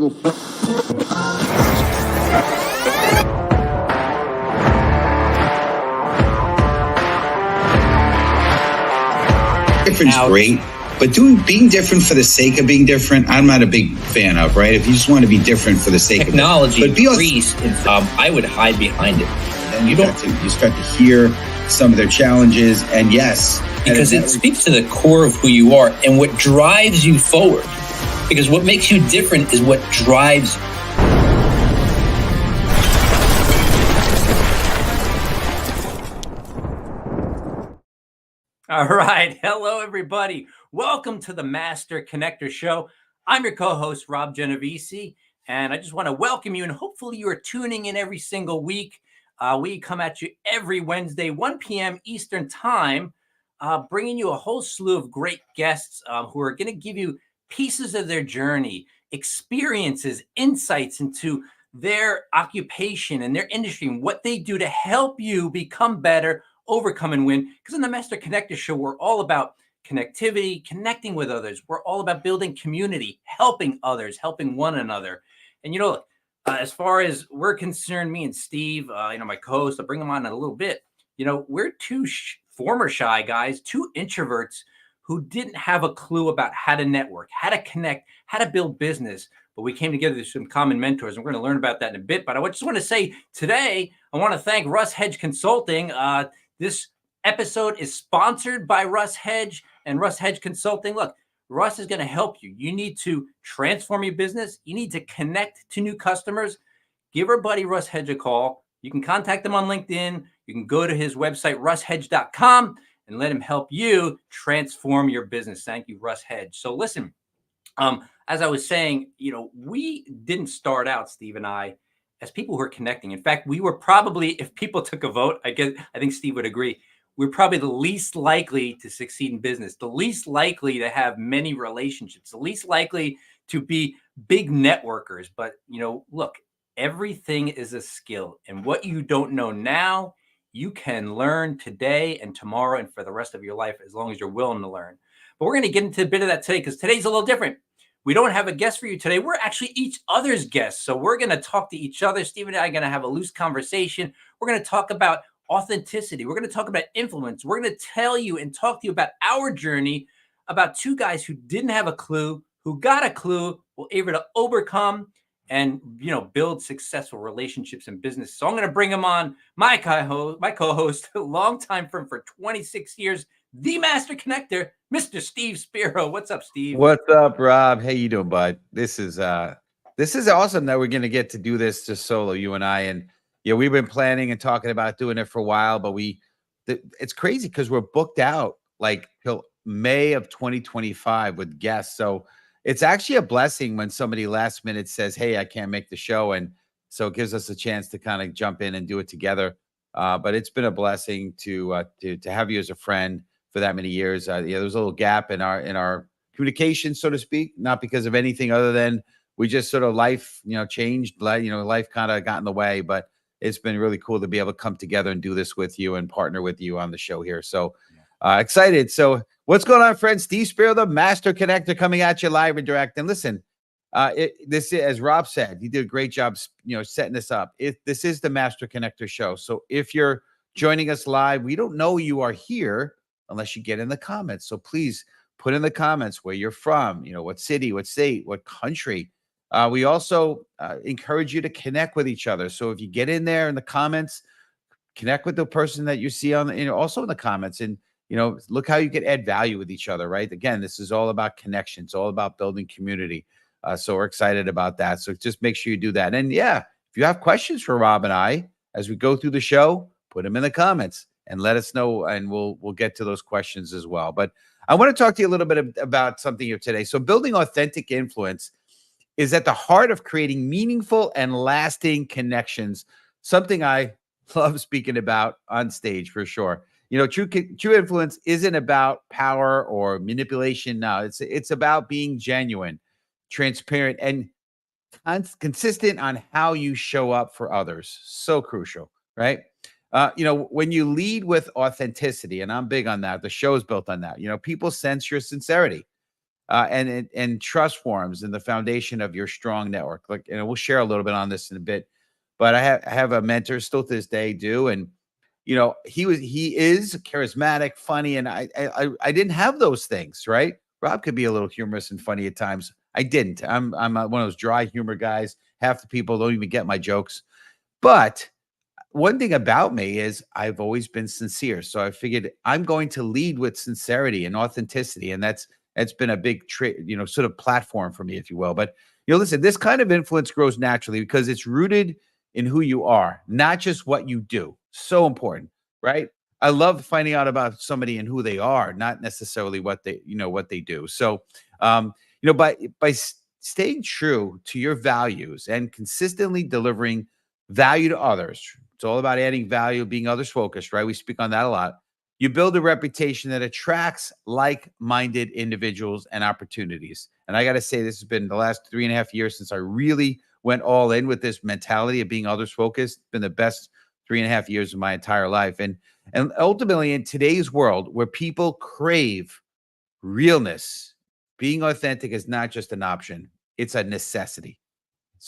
Different's great, but being different for the sake of being different, I'm not a big fan of, right? If you just want to be different for the sake technology of it. Technology, I would hide behind it. And you start to hear some of their challenges, and yes. Because it speaks to the core of who you are and what drives you forward. Because what makes you different is what drives you. All right. Hello, everybody. Welcome to the Master Connector Show. I'm your co-host, Rob Genovese, and I just want to welcome you, and hopefully you are tuning in every single week. We come at you every Wednesday, 1 p.m. Eastern Time, bringing you a whole slew of great guests who are going to give you pieces of their journey, experiences, insights into their occupation and their industry and what they do to help you become better, overcome and win. Because in the Master Connector Show, we're all about connectivity, connecting with others. We're all about building community, helping others, helping one another. And, look, as far as we're concerned, me and Steve, my co-host, I'll bring him on in a little bit. We're two former shy guys, two introverts who didn't have a clue about how to network, how to connect, how to build business. But we came together with some common mentors, and we're going to learn about that in a bit. But I just want to say today, I want to thank Russ Hedge Consulting. This episode is sponsored by Russ Hedge and Russ Hedge Consulting. Look, Russ is going to help you. You need to transform your business. You need to connect to new customers. Give our buddy Russ Hedge a call. You can contact him on LinkedIn. You can go to his website, russhedge.com, and let him help you transform your business. Thank you, Russ Hedge. So listen, as I was saying, we didn't start out, Steve and I, as people who are connecting. In fact, we were probably, if people took a vote, I think Steve would agree, we're probably the least likely to succeed in business, the least likely to have many relationships, the least likely to be big networkers. But, look, everything is a skill. And what you don't know now, you can learn today and tomorrow and for the rest of your life, as long as you're willing to learn. But we're going to get into a bit of that today, because today's a little different. We don't have a guest for you today. We're actually each other's guests. So we're going to talk to each other. Steve and I are going to have a loose conversation. We're going to talk about authenticity. We're going to talk about influence. We're going to tell you and talk to you about our journey, about two guys who didn't have a clue, who got a clue, were able to overcome and, build successful relationships in business. So I'm going to bring him on, my co-host, longtime friend for 26 years, the Master Connector, Mr. Steve Spiro. What's up, Steve? What's up, Rob? How you doing, bud? This is awesome that we're going to get to do this just solo, you and I. And we've been planning and talking about doing it for a while, but it's crazy because we're booked out like till May of 2025 with guests. So it's actually a blessing when somebody last minute says, "Hey, I can't make the show," and so it gives us a chance to kind of jump in and do it together. But it's been a blessing to have you as a friend for that many years. There was a little gap in our communication, so to speak, not because of anything other than we just sort of life, changed. Life kind of got in the way, but it's been really cool to be able to come together and do this with you and partner with you on the show here. So excited. So what's going on, friends? Steve Spiro, the Master Connector, coming at you live and direct. And listen, this is, as Rob said, he did a great job, setting this up. This is the Master Connector Show. So if you're joining us live, we don't know you are here unless you get in the comments. So please put in the comments where you're from, what city, what state, what country. We also encourage you to connect with each other. So if you get in there in the comments, connect with the person that you see on, also in the comments, and, look how you can add value with each other, right? Again, this is all about connection. It's all about building community. So we're excited about that. So just make sure you do that. And if you have questions for Rob and I, as we go through the show, put them in the comments and let us know, and we'll get to those questions as well. But I want to talk to you a little bit about something here today. So building authentic influence is at the heart of creating meaningful and lasting connections, something I love speaking about on stage for sure. True influence isn't about power or manipulation. No, it's about being genuine, transparent, and consistent on how you show up for others. So crucial, right? When you lead with authenticity, and I'm big on that, the show is built on that. People sense your sincerity. and trust forms and the foundation of your strong network. Like, and we'll share a little bit on this in a bit. But I have a mentor still to this day, do, and he is charismatic, funny, and I didn't have those things, right? Rob could be a little humorous and funny at times. I didn't. I'm one of those dry humor guys. Half the people don't even get my jokes. But one thing about me is I've always been sincere. So I figured I'm going to lead with sincerity and authenticity, and that's been a big sort of platform for me, if you will. But listen, this kind of influence grows naturally because it's rooted in who you are, not just what you do. So important, right? I love finding out about somebody and who they are, not necessarily what they do. So, by staying true to your values and consistently delivering value to others, it's all about adding value, being others focused, right? We speak on that a lot. You build a reputation that attracts like-minded individuals and opportunities. And I got to say, this has been the last 3.5 years since I really went all in with this mentality of being others focused. It's been the best 3.5 years of my entire life. And ultimately, in today's world where people crave realness, being authentic is not just an option, it's a necessity.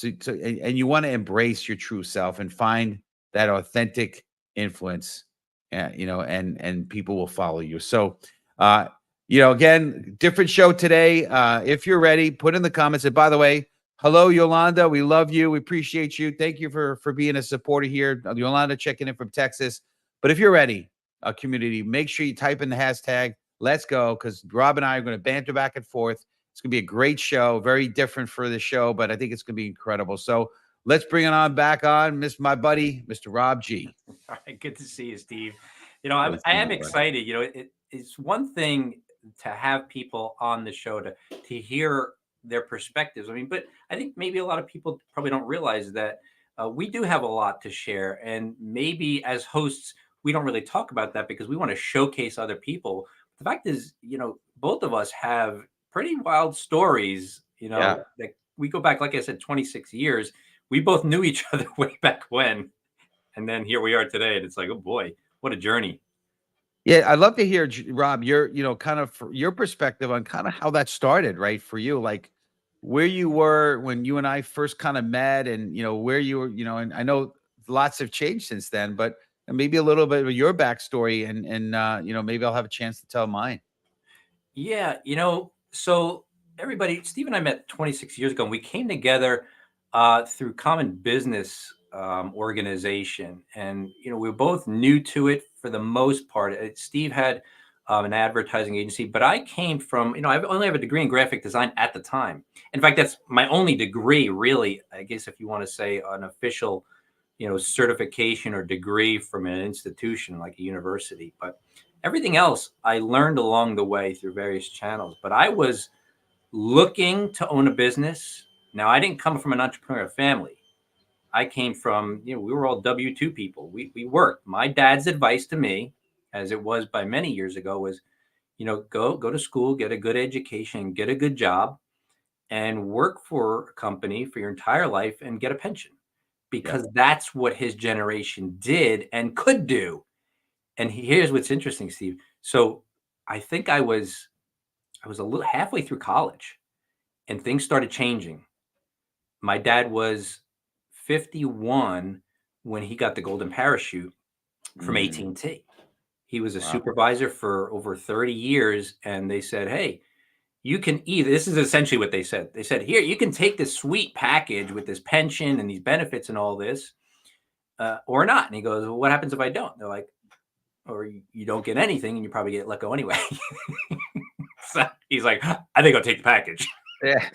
And you want to embrace your true self and find that authentic influence, and people will follow you. So, again, different show today. If you're ready, put in the comments. And by the way, hello, Yolanda. We love you. We appreciate you. Thank you for being a supporter here. Yolanda checking in from Texas. But if you're ready, community, make sure you type in the hashtag, let's go, because Rob and I are going to banter back and forth. It's going to be a great show, very different for the show, but I think it's going to be incredible. So let's bring it on back on, my buddy, Mr. Rob G. All right, good to see you, Steve. I am excited. It's one thing to have people on the show to hear their perspectives. But I think maybe a lot of people probably don't realize that we do have a lot to share, and maybe as hosts we don't really talk about that because we want to showcase other people. The fact is, both of us have pretty wild stories. That we go back, like I said, 26 years. We both knew each other way back when, and then here we are today, and it's like, oh boy, what a journey. Yeah, I'd love to hear, Rob, your kind of your perspective on kind of how that started, right, for you, like where you were when you and I first kind of met, and where you were, and I know lots have changed since then, but maybe a little bit of your backstory, and maybe I'll have a chance to tell mine. Yeah, so everybody, Steve and I met 26 years ago, and we came together through common business organization, and we were both new to it for the most part. Steve had an advertising agency, but I came from, I only have a degree in graphic design at the time. In fact, that's my only degree, really. I guess if you want to say an official, certification or degree from an institution like a university, but everything else I learned along the way through various channels. But I was looking to own a business. Now, I didn't come from an entrepreneurial family. I came from, we were all W-2 people. We worked. My dad's advice to me, as it was by many years ago, was, go to school, get a good education, get a good job, and work for a company for your entire life and get a pension, because that's what his generation did and could do. And here's what's interesting, Steve. So I think I was a little halfway through college, and things started changing. My dad was 51 when he got the golden parachute from AT&T. He was a supervisor for over 30 years, and they said, hey, you can either, this is essentially what they said. They said, here, you can take this sweet package with this pension and these benefits and all this, or not. And he goes, well, what happens if I don't? They're like, or you don't get anything and you probably get let go anyway. So he's like, I think I'll take the package. Yeah.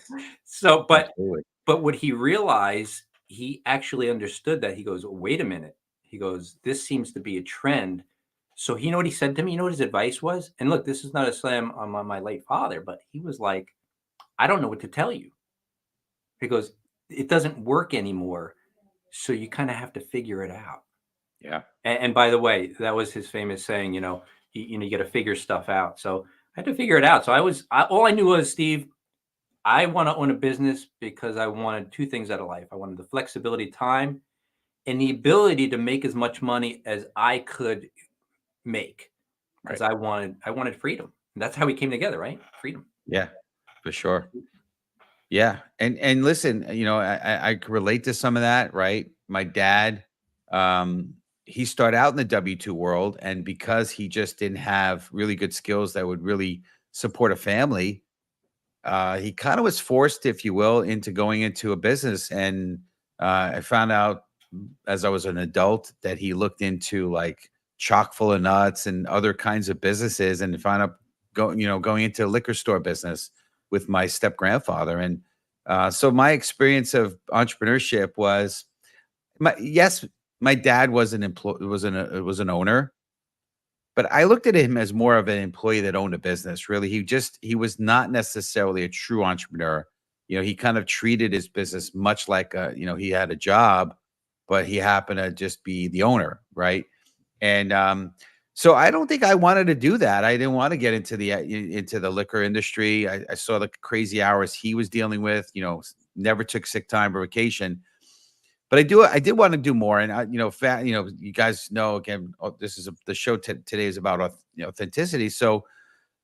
So, but what he realized, he actually understood that. He goes, wait a minute. He goes, this seems to be a trend. So you know what he said to me? You know what his advice was? And look, this is not a slam on my late father, but he was like, I don't know what to tell you. He goes, it doesn't work anymore. So you kind of have to figure it out. Yeah. And by the way, that was his famous saying, you got to figure stuff out. So I had to figure it out. So all I knew was, Steve, I want to own a business because I wanted two things out of life. I wanted the flexibility, time, and the ability to make as much money as I could make, because I wanted freedom. And that's how we came together, right? Freedom. Yeah, For sure. Yeah. And listen, I could relate to some of that, right? My dad, um, he started out in the W-2 world, and because he just didn't have really good skills that would really support a family, he kind of was forced, if you will, into going into a business. And I found out as I was an adult that he looked into like chock full of nuts and other kinds of businesses, and found out going into a liquor store business with my step grandfather. And so my experience of entrepreneurship was yes, my dad was an employee, was an owner, but I looked at him as more of an employee that owned a business. Really, he was not necessarily a true entrepreneur. He kind of treated his business much like he had a job, but he happened to just be the owner, right? And so I don't think I wanted to do that. I didn't want to get into the liquor industry. I saw the crazy hours he was dealing with. Never took sick time or vacation. But I did want to do more. And you guys know, again, this is the show today is about authenticity. So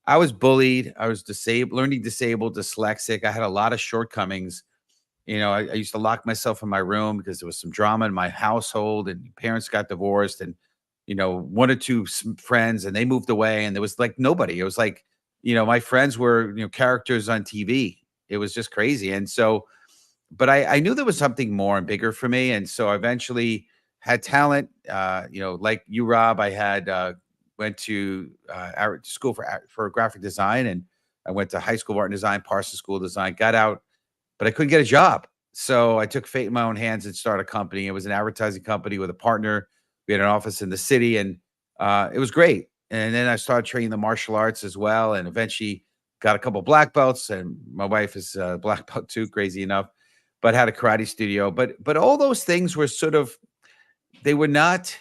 I was bullied. I was learning disabled, dyslexic. I had a lot of shortcomings. I used to lock myself in my room because there was some drama in my household, and parents got divorced, and one or two friends, and they moved away, and there was like nobody. It was like, my friends were characters on TV. It was just crazy. And so, but I knew there was something more and bigger for me. And so I eventually had talent. Like you, Rob, I had went to school for graphic design, and I went to high school of art and design, Parsons School of Design, got out, but I couldn't get a job. So I took fate in my own hands and started a company. It was an advertising company with a partner. We had an office in the city, and it was great. And then I started training the martial arts as well, and eventually got a couple black belts. And my wife is a black belt too, crazy enough, but had a karate studio. But all those things were they were not.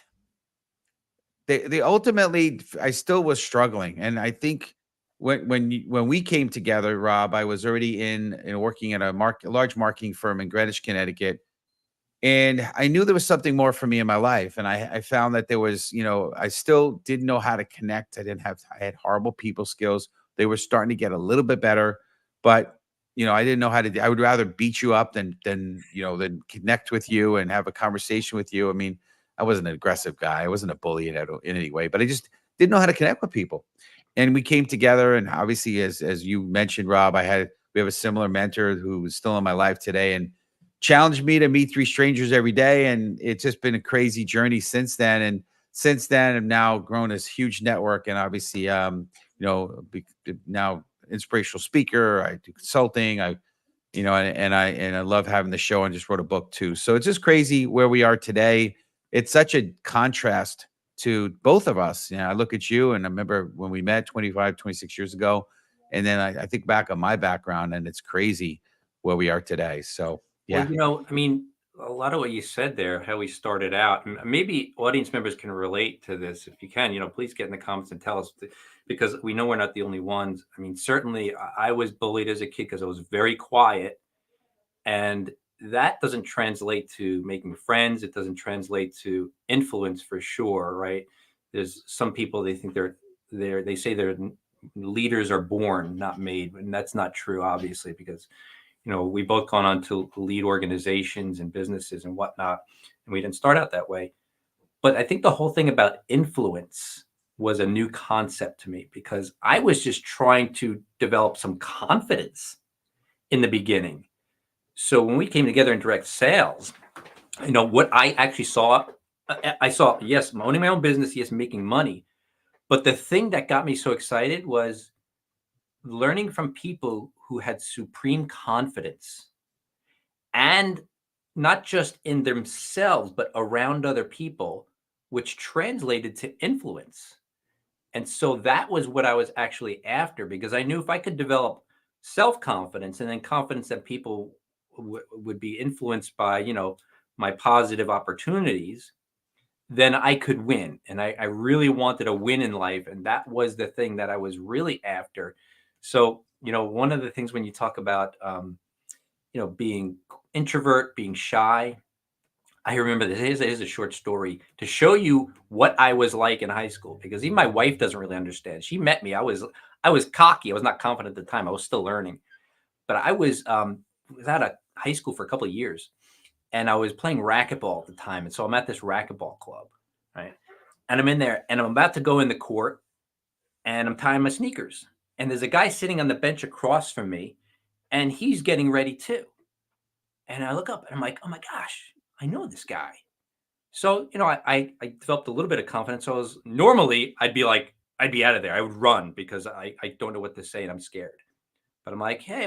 They ultimately, I still was struggling, and I think when we came together, Rob, I was already in working at a large marketing firm in Greenwich, Connecticut. And I knew there was something more for me in my life. And I found that there was, I still didn't know how to connect. I had horrible people skills. They were starting to get a little bit better, but, I didn't know how to, I would rather beat you up than connect with you and have a conversation with you. I mean, I wasn't an aggressive guy. I wasn't a bully in any way, but I just didn't know how to connect with people. And we came together, and obviously, as you mentioned, Rob, we have a similar mentor who is still in my life today, and challenged me to meet 3 strangers every day. And it's just been a crazy journey since then. And since then, I've now grown this huge network, and obviously, now inspirational speaker. I do consulting. And I love having the show, and just wrote a book too. So it's just crazy where we are today. It's such a contrast to both of us. I look at you, and I remember when we met 25, 26 years ago. And then I think back on my background, and it's crazy where we are today. So, yeah. Well, I mean, a lot of what you said there, how we started out, and maybe audience members can relate to this. If you can, please get in the comments and tell us, because we know we're not the only ones. I mean, certainly I was bullied as a kid because I was very quiet, and that doesn't translate to making friends. It doesn't translate to influence, for sure, right? There's some people, they think they say their leaders are born, not made, and that's not true, obviously, because we both gone on to lead organizations and businesses and whatnot, and we didn't start out that way. But I think the whole thing about influence was a new concept to me, because I was just trying to develop some confidence in the beginning. So when we came together in direct sales, what I actually saw, yes, owning my own business, yes, making money. But the thing that got me so excited was learning from people who had supreme confidence, and not just in themselves, but around other people, which translated to influence. And so that was what I was actually after, because I knew if I could develop self-confidence, and then confidence that people would be influenced by, my positive opportunities, then I could win. And I really wanted a win in life. And that was the thing that I was really after. So, one of the things when you talk about, being introvert, being shy, I remember this. Here's a short story to show you what I was like in high school, because even my wife doesn't really understand. She met me. I was cocky. I was not confident at the time. I was still learning. but I was out of high school for a couple of years, and I was playing racquetball at the time. And so I'm at this racquetball club, right? And I'm in there, and I'm about to go in the court, and I'm tying my sneakers. And there's a guy sitting on the bench across from me, and he's getting ready too. And I look up, and I'm like, oh my gosh, I know this guy. So, I developed a little bit of confidence. So normally I'd be like, I'd be out of there. I would run because I don't know what to say and I'm scared. But I'm like, hey,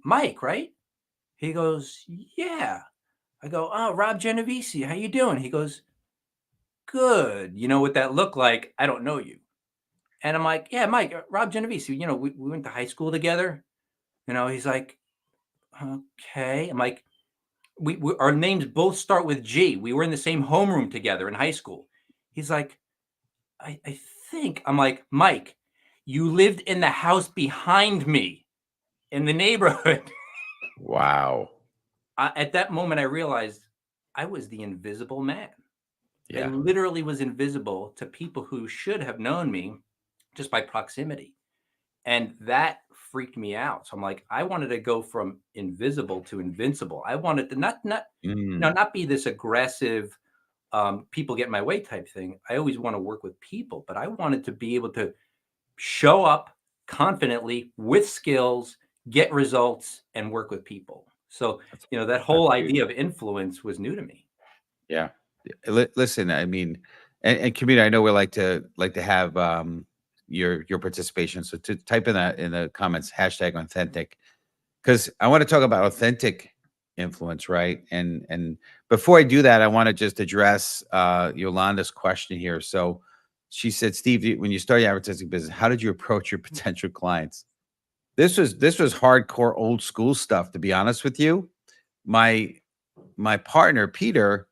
Mike, right? He goes, yeah. I go, oh, Rob Genovese, how you doing? He goes, good. You know what that looked like? I don't know you. And I'm like, yeah, Mike, Rob Genovese, we went to high school together. He's like, okay. I'm like, we our names both start with G. We were in the same homeroom together in high school. He's like, I think. I'm like, Mike, you lived in the house behind me in the neighborhood. Wow. At that moment, I realized I was the invisible man. I Yeah. literally was invisible to people who should have known me just by proximity. And that freaked me out. So I'm like, I wanted to go from invisible to invincible. I wanted to not be this aggressive, people get in my way type thing. I always want to work with people, but I wanted to be able to show up confidently with skills, get results, and work with people. So, that whole That's huge. idea of influence was new to me. Yeah. Listen, I mean, and community, I know we like to have your participation. So to type in the comments hashtag authentic, because I want to talk about authentic influence, right? And before I do that, I want to just address Yolanda's question here. So she said, Steve, when you started your advertising business, how did you approach your potential clients? This was hardcore old school stuff, to be honest with you. My partner, Peter,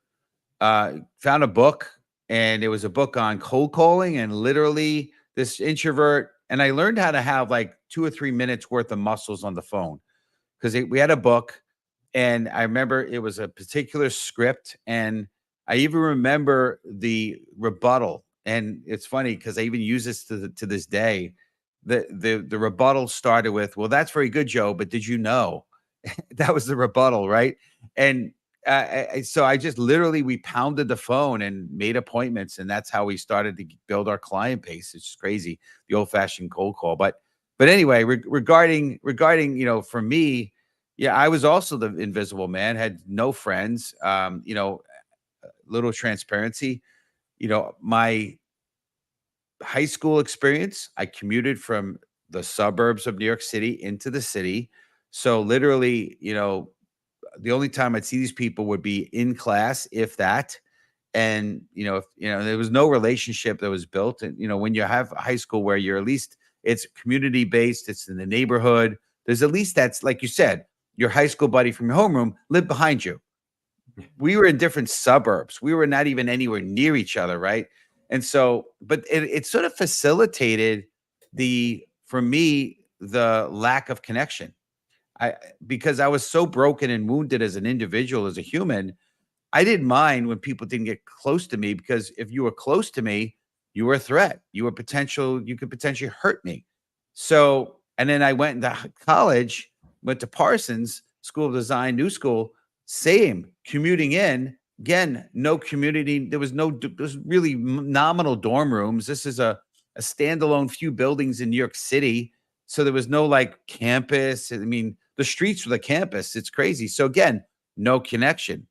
found a book, and it was a book on cold calling, and literally this introvert, and I learned how to have like 2 or 3 minutes worth of muscles on the phone because we had a book, and I remember it was a particular script, and I even remember the rebuttal. And it's funny because I even use this to this day. The rebuttal started with, "Well, that's very good, Joe, but did you know?" That was the rebuttal, right? And so I just literally we pounded the phone and made appointments, and that's how we started to build our client base. It's just crazy, the old fashioned cold call. But anyway, regarding for me, yeah, I was also the invisible man, had no friends. Little transparency. My high school experience, I commuted from the suburbs of New York City into the city. So literally, the only time I'd see these people would be in class, if that. And if there was no relationship that was built. And when you have a high school where you're at least it's community based, it's in the neighborhood. There's at least that's like you said, your high school buddy from your homeroom lived behind you. We were in different suburbs. We were not even anywhere near each other, right? And so, but it sort of facilitated for me, the lack of connection. Because I was so broken and wounded as an individual, as a human, I didn't mind when people didn't get close to me because if you were close to me, you were a threat. You could potentially hurt me. So, and then I went into college, went to Parsons School of Design, New School, same commuting in. Again, no community. There was really nominal dorm rooms. This is a standalone few buildings in New York City. So there was no like campus. I mean, the streets were the campus. It's crazy. So again, no connection.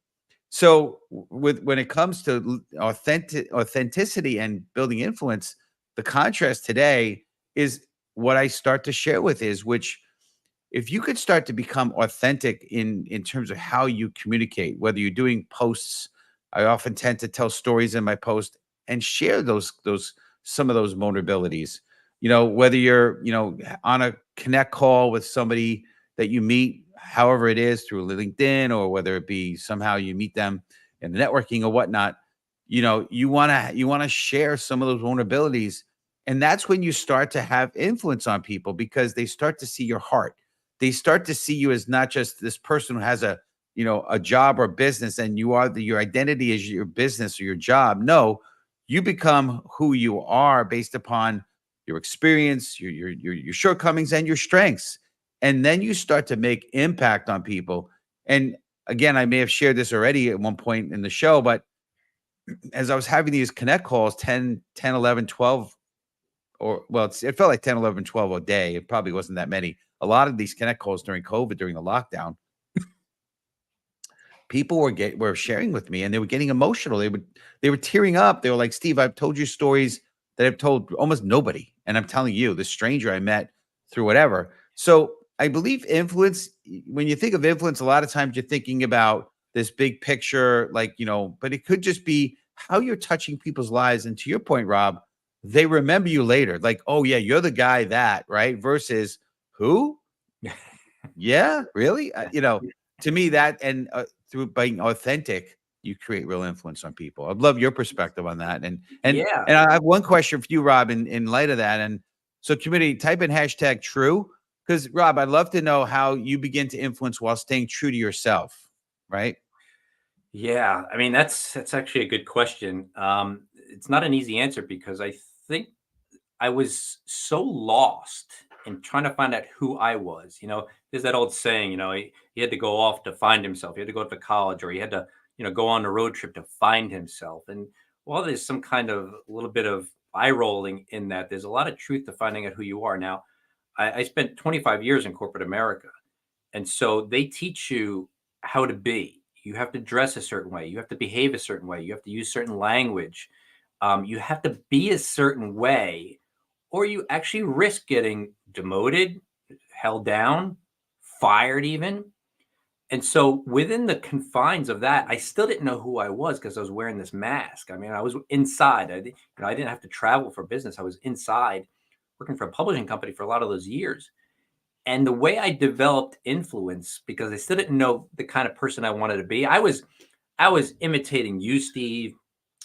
So when it comes to authenticity and building influence, the contrast today is what I start to share with is which if you could start to become authentic in terms of how you communicate, whether you're doing posts, I often tend to tell stories in my post and share those some of those vulnerabilities. Whether you're on a connect call with somebody that you meet, however it is through LinkedIn, or whether it be somehow you meet them in networking or whatnot, you want to share some of those vulnerabilities. And that's when you start to have influence on people because they start to see your heart. They start to see you as not just this person who has a job or business and your identity is your business or your job. No, you become who you are based upon your experience, your shortcomings and your strengths. and then you start to make impact on people. And again, I may have shared this already at one point in the show, but as I was having these connect calls 10, 11, 12, or well, it felt like 10, 11, 12 a day. It probably wasn't that many. A lot of these connect calls during COVID, during the lockdown, people were sharing with me, and they were getting emotional. They were tearing up. They were like, Steve, I've told you stories that I've told almost nobody. And I'm telling you, the stranger I met through whatever. So I believe influence, when you think of influence, a lot of times you're thinking about this big picture, like, but it could just be how you're touching people's lives. And to your point, Rob, they remember you later. Like, oh yeah, you're the guy that, right? Versus who? Yeah, really? To me that, and through being authentic, you create real influence on people. I'd love your perspective on that. And Yeah. and I have one question for you, Rob, in light of that. And so community, type in hashtag true. Because Rob, I'd love to know how you begin to influence while staying true to yourself, right? Yeah, I mean that's actually a good question. It's not an easy answer because I think I was so lost in trying to find out who I was. There's that old saying, he had to go off to find himself. He had to go to college, or he had to, go on a road trip to find himself. And while there's some kind of a little bit of eye rolling in that, there's a lot of truth to finding out who you are. Now, I spent 25 years in corporate America. And so they teach you how to be. You have to dress a certain way. You have to behave a certain way. You have to use certain language. You have to be a certain way, or you actually risk getting demoted, held down, fired even. And so within the confines of that, I still didn't know who I was because I was wearing this mask. I mean, I was inside. I didn't have to travel for business. I was inside working for a publishing company for a lot of those years. And the way I developed influence, because I still didn't know the kind of person I wanted to be, I was imitating you, Steve,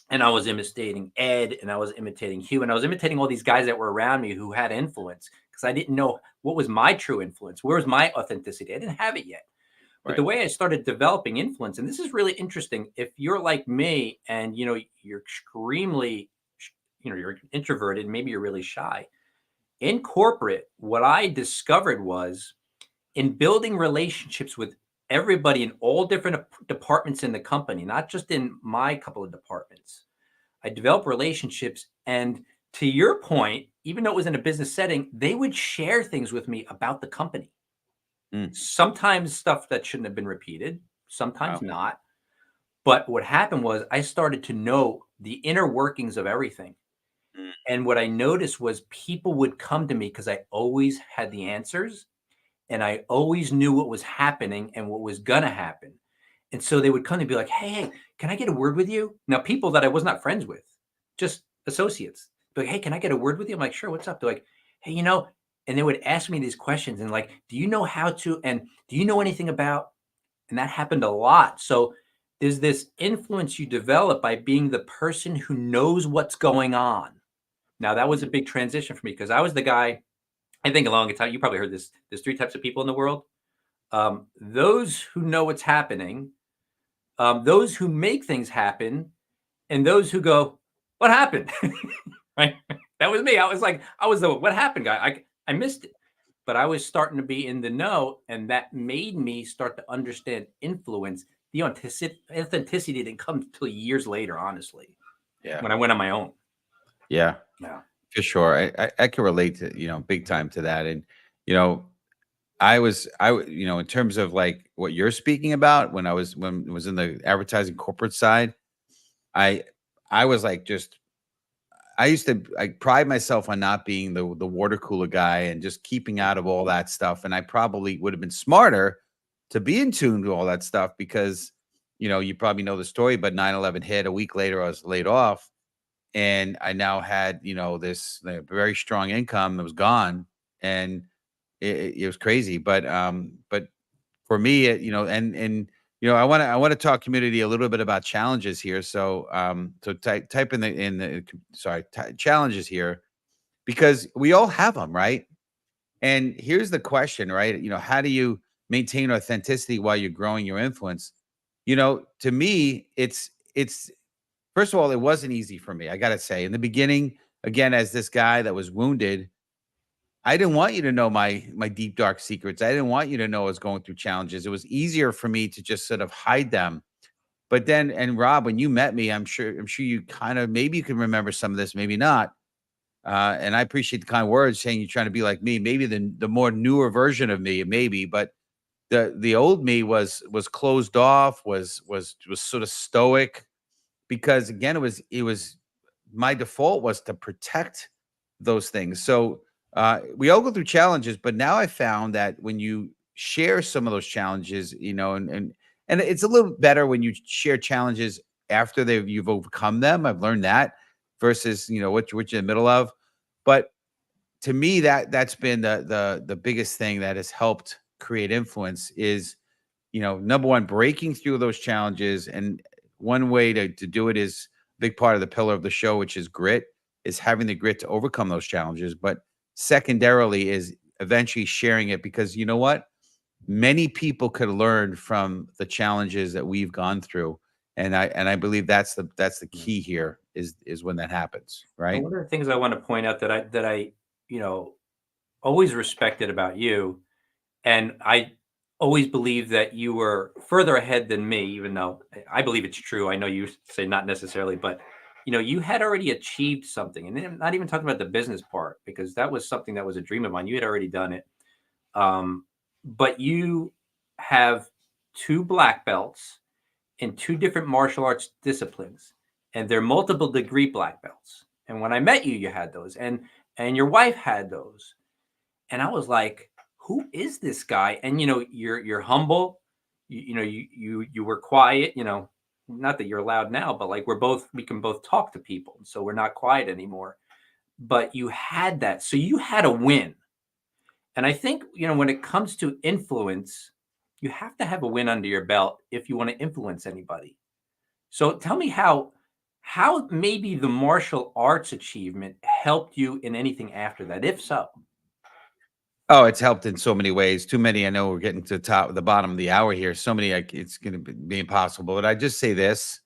and I was imitating Ed, and I was imitating Hugh, and I was imitating all these guys that were around me who had influence, because I didn't know what was my true influence. Where was my authenticity? I didn't have it yet. But Right. the way I started developing influence, and this is really interesting, if you're like me and you're extremely, you're introverted, maybe you're really shy. In corporate, what I discovered was in building relationships with everybody in all different departments in the company, not just in my couple of departments. I developed relationships. And to your point, even though it was in a business setting, they would share things with me about the company. Mm. Sometimes stuff that shouldn't have been repeated, sometimes Wow. not. But what happened was I started to know the inner workings of everything. Mm. And what I noticed was people would come to me because I always had the answers, and I always knew what was happening and what was going to happen. And so they would come and be like, hey, can I get a word with you? Now, people that I was not friends with, just associates. Be like, hey, can I get a word with you? I'm like, sure, what's up? They're like, hey, and they would ask me these questions and like, do you know how to, and do you know anything about, and that happened a lot. So there's this influence you develop by being the person who knows what's going on. Now, that was a big transition for me because I was the guy, I think along the time, you probably heard this, there's three types of people in the world. Those who know what's happening, those who make things happen, and those who go, what happened? Right? That was me. I was the what happened guy. I missed it. But I was starting to be in the know, and that made me start to understand influence. The authenticity didn't come until years later, honestly, Yeah. when I went on my own. Yeah. Yeah. For sure. I can relate to, big time to that. And, in terms of like what you're speaking about, when it was in the advertising corporate side, I was like, I pride myself on not being the water cooler guy and just keeping out of all that stuff. And I probably would have been smarter to be in tune to all that stuff because, you probably know the story, but 9/11 hit. A week later, I was laid off. And I now had, this very strong income that was gone, and it was crazy. But for me, I want to talk community a little bit about challenges here. So, so type in challenges here because we all have them, right? And here's the question, right? How do you maintain authenticity while you're growing your influence? To me, it's first of all, it wasn't easy for me. I got to say, in the beginning, again, as this guy that was wounded, I didn't want you to know my deep dark secrets. I didn't want you to know I was going through challenges. It was easier for me to just sort of hide them. But then, and Rob, when you met me, I'm sure you kind of, maybe you can remember some of this, maybe not. And I appreciate the kind words saying you're trying to be like me. Maybe the more newer version of me, maybe, but the old me was closed off, was sort of stoic, because again, it was my default was to protect those things. So we all go through challenges, but now I found that when you share some of those challenges, and it's a little better when you share challenges after you've overcome them. I've learned that versus what you're in the middle of. But to me, that's been the biggest thing that has helped create influence is, number one, breaking through those challenges. And one way to do it is a big part of the pillar of the show, which is grit, is having the grit to overcome those challenges. But secondarily is eventually sharing it, because you know what? Many people could learn from the challenges that we've gone through. And I believe that's the key here is when that happens, right? One of the things I want to point out that I always respected about you, and I always believed that you were further ahead than me, even though I believe it's true. I know you say not necessarily, but you had already achieved something, and I'm not even talking about the business part, because that was something that was a dream of mine. You had already done it. But you have 2 black belts in 2 different martial arts disciplines, and they're multiple degree black belts. And when I met you, you had those, and your wife had those. And I was like, who is this guy? And you're humble. You were quiet, not that you're loud now, but like we can both talk to people. So we're not quiet anymore. But you had that. So you had a win. And I think, when it comes to influence, you have to have a win under your belt if you want to influence anybody. So tell me how maybe the martial arts achievement helped you in anything after that, if so. Oh, it's helped in so many ways. Too many. I know we're getting to the bottom of the hour here. So many, it's going to be impossible. But I just say this: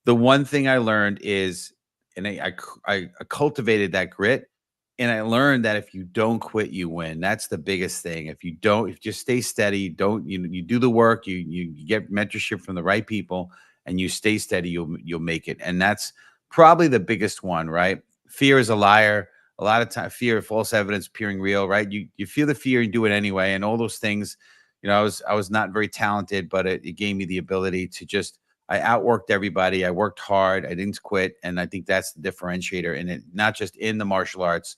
the one thing I learned is, and I cultivated that grit, and I learned that if you don't quit, you win. That's the biggest thing. If you just stay steady, you do the work, you get mentorship from the right people, and you stay steady, you'll make it. And that's probably the biggest one, right? Fear is a liar. A lot of time, fear, false evidence appearing real, right? You feel the fear and do it anyway, and all those things. I was not very talented, but it gave me the ability to I outworked everybody. I worked hard. I didn't quit, and I think that's the differentiator in it, not just in the martial arts,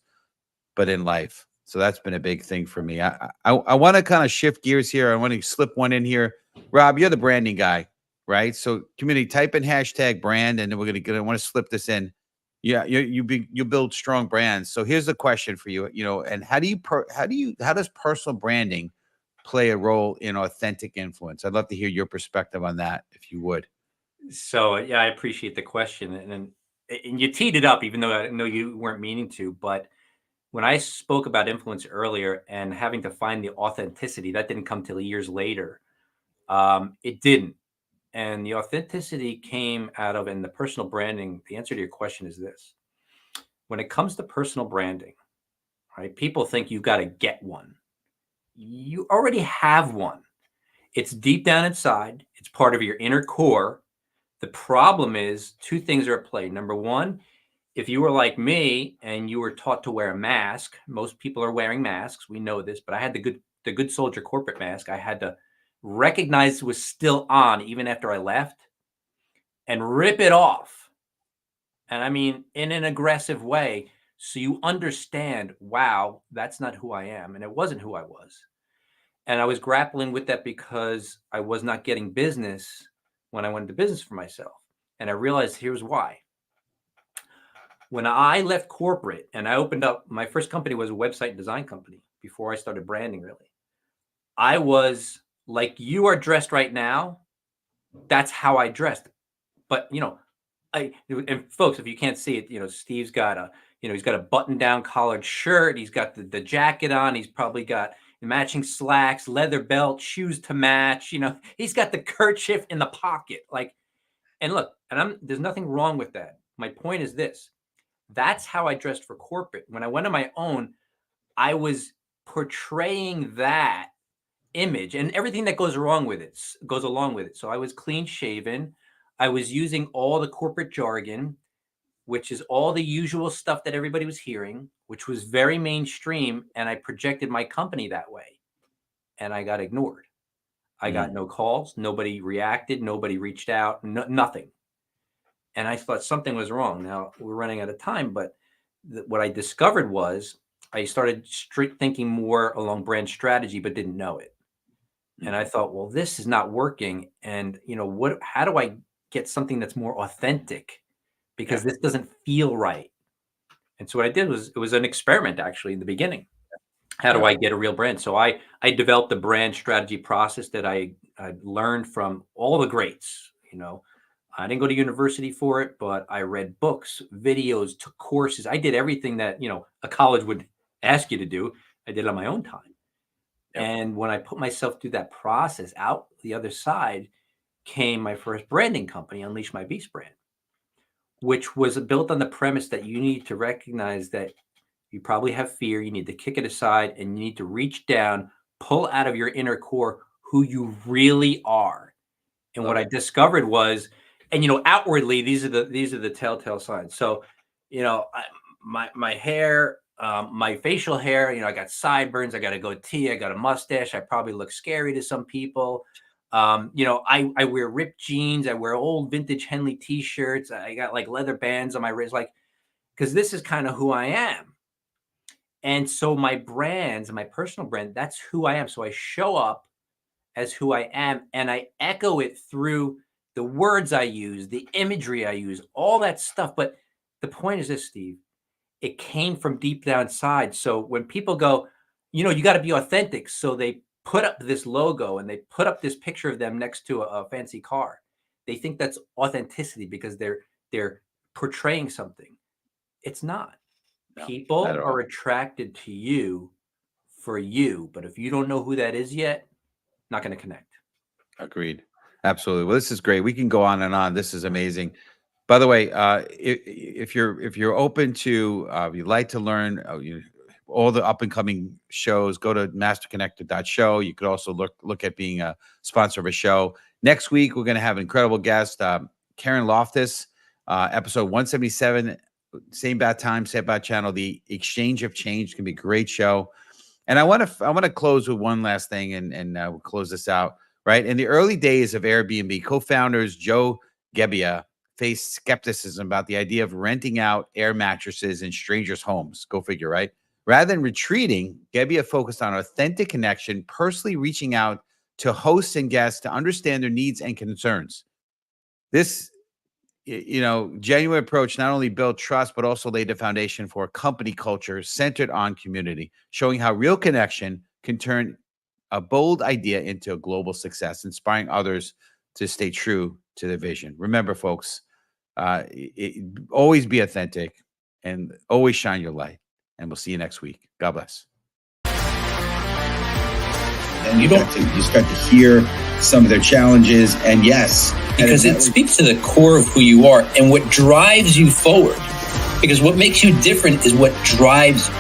but in life. So that's been a big thing for me. I want to kind of shift gears here. I want to slip one in here. Rob, you're the branding guy, right? So community, type in #brand, and then I want to slip this in. Yeah, you build strong brands. So here's the question for you, and how does personal branding play a role in authentic influence? I'd love to hear your perspective on that, if you would. So yeah, I appreciate the question, and you teed it up, even though I know you weren't meaning to. But when I spoke about influence earlier and having to find the authenticity, that didn't come till years later. It didn't. And the authenticity came out of, and the personal branding, the answer to your question is this. When it comes to personal branding, right, people think you've got to get one. You already have one. It's deep down inside. It's part of your inner core. The problem is 2 things are at play. Number one, if you were like me and you were taught to wear a mask, most people are wearing masks. We know this, but I had the good soldier corporate mask. I had to recognize it was still on even after I left and rip it off. And I mean, in an aggressive way. So you understand, wow, that's not who I am. And it wasn't who I was. And I was grappling with that because I was not getting business when I went into business for myself. And I realized here's why. When I left corporate and I opened up, my first company was a website design company before I started branding, really. I was like you are dressed right now. That's how I dressed. But, and folks, if you can't see it, Steve's got he's got a button down collared shirt. He's got the jacket on. He's probably got matching slacks, leather belt, shoes to match. He's got the kerchief in the pocket. And look, there's nothing wrong with that. My point is this. That's how I dressed for corporate. When I went on my own, I was portraying that image and everything that goes along with it. So I was clean shaven. I was using all the corporate jargon, which is all the usual stuff that everybody was hearing, which was very mainstream. And I projected my company that way. And I got ignored. I got no calls. Nobody reacted. Nobody reached out. Nothing. And I thought something was wrong. Now we're running out of time, but what I discovered was I started thinking more along brand strategy, but didn't know it. And I thought, well, this is not working. And how do I get something that's more authentic? Because this doesn't feel right. And so what I did was, it was an experiment actually in the beginning. How do I get a real brand? So I developed a brand strategy process that I learned from all the greats. I didn't go to university for it, but I read books, videos, took courses. I did everything that, a college would ask you to do. I did it on my own time. Yep. And when I put myself through that process, out the other side came my first branding company, Unleash My Beast brand, which was built on the premise that you need to recognize that you probably have fear. You need to kick it aside and you need to reach down, pull out of your inner core who you really are. And what I discovered was, and outwardly, these are the telltale signs. So, my hair, my facial hair, I got sideburns, I got a goatee, I got a mustache. I probably look scary to some people. I wear ripped jeans, I wear old vintage Henley t-shirts. I got like leather bands on my wrist, because this is kind of who I am. And so my brands, my personal brand, that's who I am. So I show up as who I am, and I echo it through the words I use, the imagery I use, all that stuff. But the point is this, Steve, it came from deep down inside. So when people go, you got to be authentic. So they put up this logo and they put up this picture of them next to a fancy car. They think that's authenticity because they're portraying something. It's not. No, people are attracted to you for you. But if you don't know who that is yet, not going to connect. Agreed. Absolutely. Well, this is great. We can go on and on. This is amazing. By the way, if you're open to, you'd like to learn all the up and coming shows, go to masterconnector.show. You could also look at being a sponsor of a show. Next week, we're going to have an incredible guest, Karen Loftus, episode 177, same bat time, same bat channel. The Exchange of Change can be a great show. And I want to close with one last thing, and we'll close this out. Right. In the early days of Airbnb, co-founders Joe Gebbia faced skepticism about the idea of renting out air mattresses in strangers' homes. Go figure, right? Rather than retreating, Gebbia focused on authentic connection, personally reaching out to hosts and guests to understand their needs and concerns. This, genuine approach not only built trust, but also laid the foundation for a company culture centered on community, showing how real connection can turn a bold idea into a global success, inspiring others to stay true to their vision. Remember, folks, always be authentic and always shine your light. And we'll see you next week. God bless. And you start to hear some of their challenges. And yes, because it speaks to the core of who you are and what drives you forward. Because what makes you different is what drives you.